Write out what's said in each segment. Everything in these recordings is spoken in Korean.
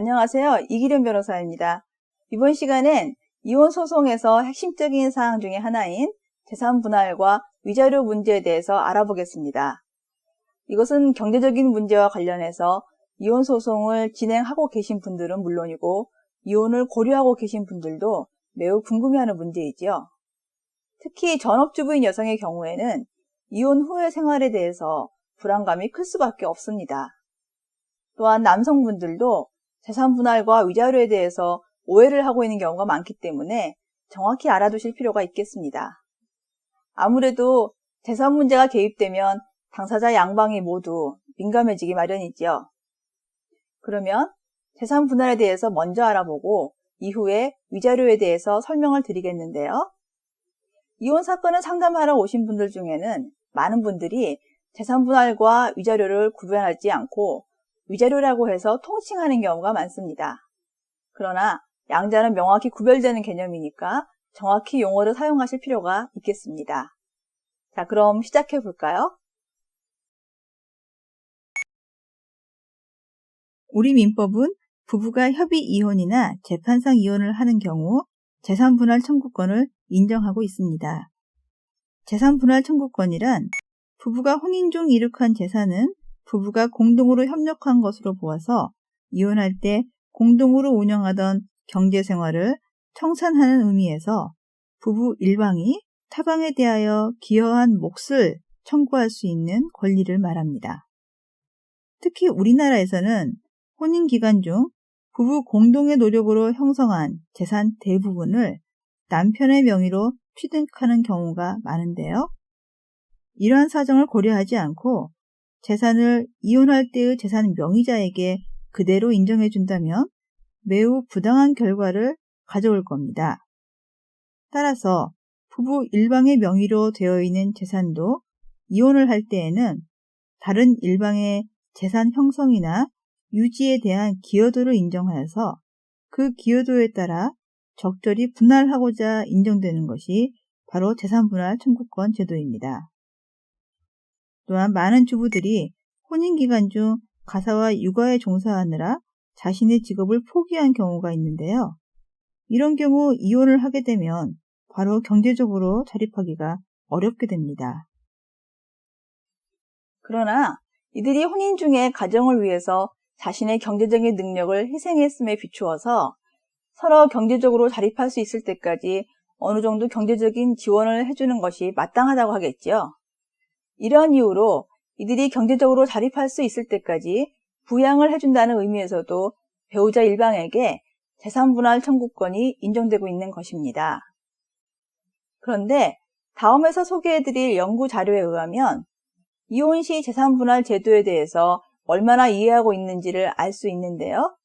안녕하세요. 이기련 변호사입니다. 이번 시간엔 이혼 소송에서 핵심적인 사항 중에 하나인 재산 분할과 위자료 문제에 대해서 알아보겠습니다. 이것은 경제적인 문제와 관련해서 이혼 소송을 진행하고 계신 분들은 물론이고 이혼을 고려하고 계신 분들도 매우 궁금해하는 문제이지요. 특히 전업주부인 여성의 경우에는 이혼 후의 생활에 대해서 불안감이 클 수밖에 없습니다. 또한 남성분들도 재산 분할과 위자료에 대해서 오해를 하고 있는 경우가 많기 때문에 정확히 알아두실 필요가 있겠습니다. 아무래도 재산 문제가 개입되면 당사자 양방이 모두 민감해지기 마련이지요. 그러면 재산 분할에 대해서 먼저 알아보고 이후에 위자료에 대해서 설명을 드리겠는데요. 이혼 사건을 상담하러 오신 분들 중에는 많은 분들이 재산 분할과 위자료를 구분하지 않고 위자료라고 해서 통칭하는 경우가 많습니다. 그러나 양자는 명확히 구별되는 개념이니까 정확히 용어를 사용하실 필요가 있겠습니다. 자, 그럼 시작해 볼까요? 우리 민법은 부부가 협의 이혼이나 재판상 이혼을 하는 경우 재산 분할 청구권을 인정하고 있습니다. 재산 분할 청구권이란 부부가 혼인 중 이룩한 재산은 부부가 공동으로 협력한 것으로 보아서 이혼할 때 공동으로 운영하던 경제생활을 청산하는 의미에서 부부 일방이 타방에 대하여 기여한 몫을 청구할 수 있는 권리를 말합니다. 특히 우리나라에서는 혼인 기간 중 부부 공동의 노력으로 형성한 재산 대부분을 남편의 명의로 취득하는 경우가 많은데요. 이러한 사정을 고려하지 않고 재산을 이혼할 때의 재산 명의자에게 그대로 인정해준다면 매우 부당한 결과를 가져올 겁니다. 따라서 부부 일방의 명의로 되어 있는 재산도 이혼을 할 때에는 다른 일방의 재산 형성이나 유지에 대한 기여도를 인정하여서 그 기여도에 따라 적절히 분할하고자 인정되는 것이 바로 재산분할 청구권 제도입니다. 또한 많은 주부들이 혼인기간 중 가사와 육아에 종사하느라 자신의 직업을 포기한 경우가 있는데요. 이런 경우 이혼을 하게 되면 바로 경제적으로 자립하기가 어렵게 됩니다. 그러나 이들이 혼인 중에 가정을 위해서 자신의 경제적인 능력을 희생했음에 비추어서 서로 경제적으로 자립할 수 있을 때까지 어느 정도 경제적인 지원을 해주는 것이 마땅하다고 하겠지요. 이러한 이유로 이들이 경제적으로 자립할 수 있을 때까지 부양을 해준다는 의미에서도 배우자 일방에게 재산분할 청구권이 인정되고 있는 것입니다. 그런데 다음에서 소개해드릴 연구 자료에 의하면 이혼 시 재산분할 제도에 대해서 얼마나 이해하고 있는지를 알 수 있는데요.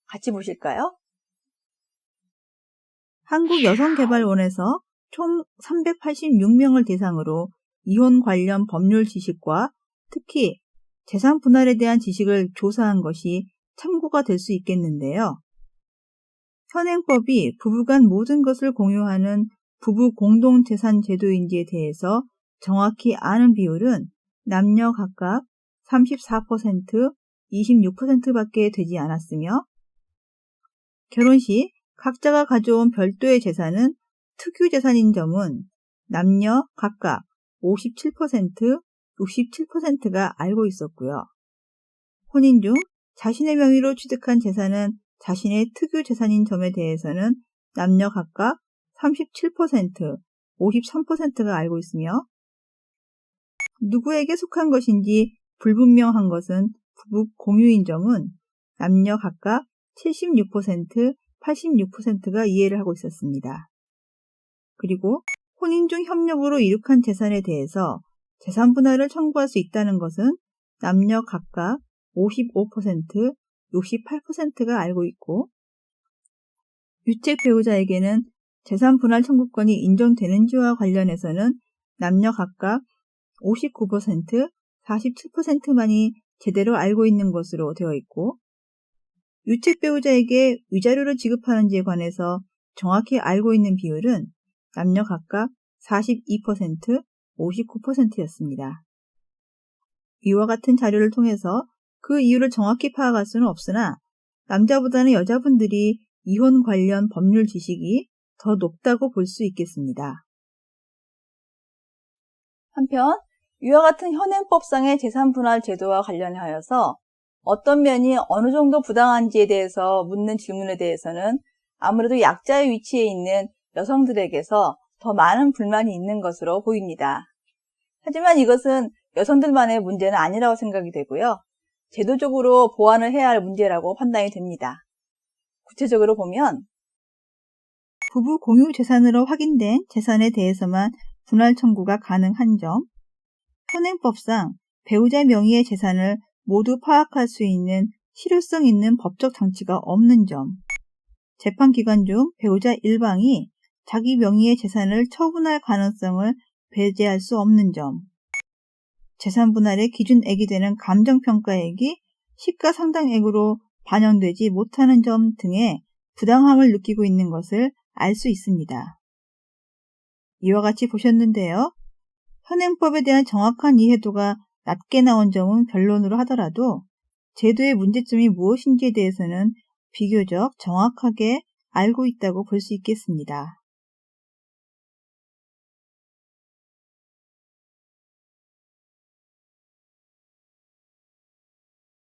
같이 보실까요? 한국여성개발원에서 총 386명을 대상으로 이혼 관련 법률 지식과 특히 재산 분할에 대한 지식을 조사한 것이 참고가 될 수 있겠는데요. 현행법이 부부간 모든 것을 공유하는 부부 공동재산 제도인지에 대해서 정확히 아는 비율은 남녀 각각 34%, 26%밖에 되지 않았으며 결혼 시 각자가 가져온 별도의 재산은 특유재산인 점은 남녀 각각 57%, 67%가 알고 있었고요. 혼인 중 자신의 명의로 취득한 재산은 자신의 특유재산인 점에 대해서는 남녀 각각 37%, 53%가 알고 있으며 누구에게 속한 것인지 불분명한 것은 부부 공유인 점은 남녀 각각 76%, 86%가 이해를 하고 있었습니다. 그리고 혼인 중 협력으로 이룩한 재산에 대해서 재산 분할을 청구할 수 있다는 것은 남녀 각각 55%, 68%가 알고 있고 유책 배우자에게는 재산 분할 청구권이 인정되는지와 관련해서는 남녀 각각 59%, 47%만이 제대로 알고 있는 것으로 되어 있고 유책 배우자에게 위자료를 지급하는지에 관해서 정확히 알고 있는 비율은 남녀 각각 42%, 59%였습니다. 이와 같은 자료를 통해서 그 이유를 정확히 파악할 수는 없으나 남자보다는 여자분들이 이혼 관련 법률 지식이 더 높다고 볼 수 있겠습니다. 한편 이와 같은 현행법상의 재산분할 제도와 관련하여서 어떤 면이 어느 정도 부당한지에 대해서 묻는 질문에 대해서는 아무래도 약자의 위치에 있는 여성들에게서 더 많은 불만이 있는 것으로 보입니다. 하지만 이것은 여성들만의 문제는 아니라고 생각이 되고요. 제도적으로 보완을 해야 할 문제라고 판단이 됩니다. 구체적으로 보면 부부 공유 재산으로 확인된 재산에 대해서만 분할 청구가 가능한 점, 현행법상 배우자 명의의 재산을 모두 파악할 수 있는 실효성 있는 법적 장치가 없는 점, 재판 기간 중 배우자 일방이 자기 명의의 재산을 처분할 가능성을 배제할 수 없는 점, 재산 분할의 기준액이 되는 감정평가액이 시가상당액으로 반영되지 못하는 점 등의 부당함을 느끼고 있는 것을 알 수 있습니다. 이와 같이 보셨는데요. 현행법에 대한 정확한 이해도가 낮게 나온 점은 변론으로 하더라도 제도의 문제점이 무엇인지에 대해서는 비교적 정확하게 알고 있다고 볼 수 있겠습니다.